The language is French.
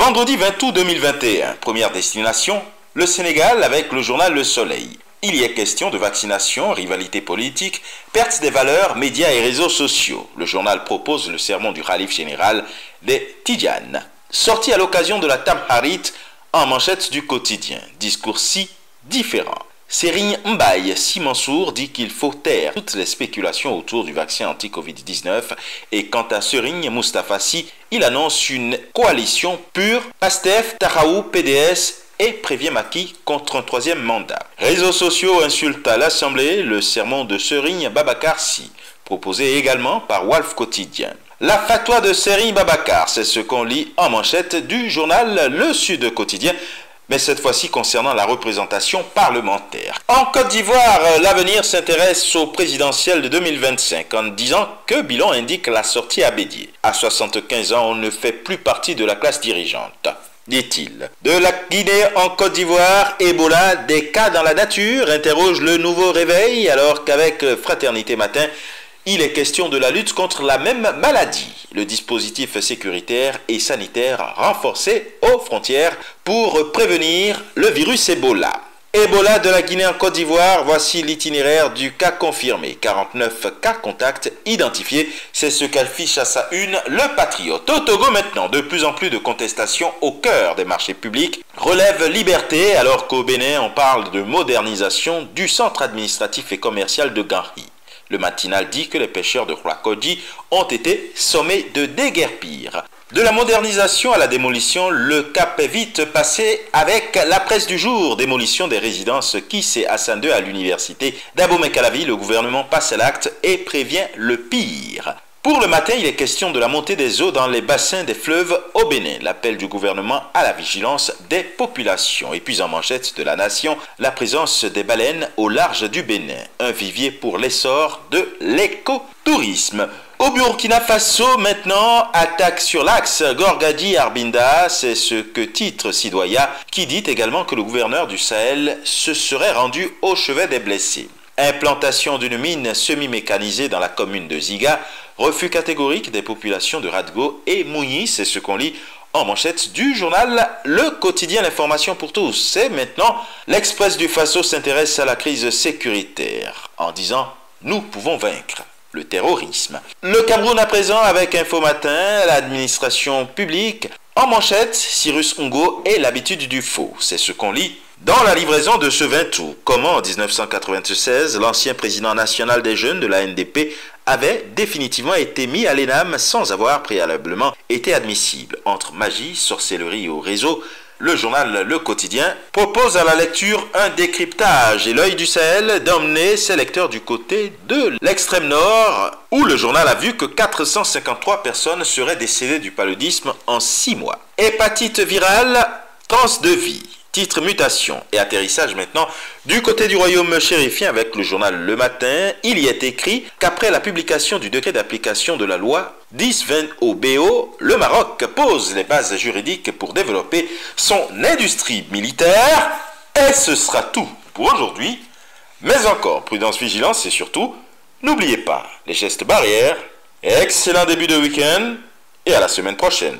Vendredi 20 août 2021, première destination, le Sénégal avec le journal Le Soleil. Il y est question de vaccination, rivalité politique, perte des valeurs, médias et réseaux sociaux. Le journal propose le sermon du Khalif général des Tidjanes. Sorti à l'occasion de la Tamharit en manchette du quotidien. Discours si différent. Serigne Mbaye Sy Mansour dit qu'il faut taire toutes les spéculations autour du vaccin anti-Covid-19 et quant à Serigne Moustapha Sy, il annonce une coalition pure PASTEF, Tahaou, PDS et prévient Macky contre un troisième mandat. Réseaux sociaux insultent à l'Assemblée le sermon de Serigne Babacar Sy, proposé également par Walf Quotidien. La fatwa de Serigne Babacar, c'est ce qu'on lit en manchette du journal Le Sud Quotidien, mais cette fois-ci concernant la représentation parlementaire. En Côte d'Ivoire, l'avenir s'intéresse au présidentiel de 2025 en disant que bilan indique la sortie à Bédier. À 75 ans, on ne fait plus partie de la classe dirigeante, dit-il. De la Guinée en Côte d'Ivoire, Ebola, des cas dans la nature, interroge le Nouveau Réveil, alors qu'avec Fraternité Matin, il est question de la lutte contre la même maladie. Le dispositif sécuritaire et sanitaire renforcé aux frontières pour prévenir le virus Ebola. Ebola de la Guinée en Côte d'Ivoire, voici l'itinéraire du cas confirmé. 49 cas contacts identifiés, c'est ce qu'affiche à sa une le Patriote. Au Togo maintenant, de plus en plus de contestations au cœur des marchés publics. Relève liberté, alors qu'au Bénin, on parle de modernisation du centre administratif et commercial de Ganri. Le matinal dit que les pêcheurs de Kwakodi ont été sommés de déguerpir. De la modernisation à la démolition, le cap est vite passé avec la presse du jour. Démolition des résidences Kissé Hassan II à l'université d'Abomey-Calavi. Le gouvernement passe à l'acte et prévient le pire. Pour le matin, il est question de la montée des eaux dans les bassins des fleuves au Bénin. L'appel du gouvernement à la vigilance des populations. Et puis en manchette de la Nation, la présence des baleines au large du Bénin. Un vivier pour l'essor de l'écotourisme. Au Burkina Faso, maintenant, attaque sur l'axe Gorgadi-Arbinda. C'est ce que titre Sidoya, qui dit également que le gouverneur du Sahel se serait rendu au chevet des blessés. Implantation d'une mine semi-mécanisée dans la commune de Ziga. Refus catégorique des populations de Radgo et Mougny, c'est ce qu'on lit en manchette du journal Le Quotidien, l'information pour tous. C'est maintenant, l'Express du Faso s'intéresse à la crise sécuritaire en disant « Nous pouvons vaincre le terrorisme ». Le Cameroun à présent avec Info Matin, l'administration publique. En manchette, Cyrus Ngo et l'habitude du faux, c'est ce qu'on lit dans la livraison de ce 20 août. Comment en 1996, l'ancien président national des jeunes de la NDP avait définitivement été mis à l'ENAM sans avoir préalablement été admissible. Entre magie, sorcellerie au réseau, le journal Le Quotidien propose à la lecture un décryptage et l'œil du Sahel d'emmener ses lecteurs du côté de l'extrême nord où le journal a vu que 453 personnes seraient décédées du paludisme en 6 mois. Hépatite virale, transe de vie. Titre mutation et atterrissage maintenant du côté du royaume chérifien avec le journal Le Matin. Il y est écrit qu'après la publication du décret d'application de la loi 10-20 au BO, le Maroc pose les bases juridiques pour développer son industrie militaire. Et ce sera tout pour aujourd'hui. Mais encore, prudence, vigilance et surtout, n'oubliez pas les gestes barrières. Excellent début de week-end et à la semaine prochaine.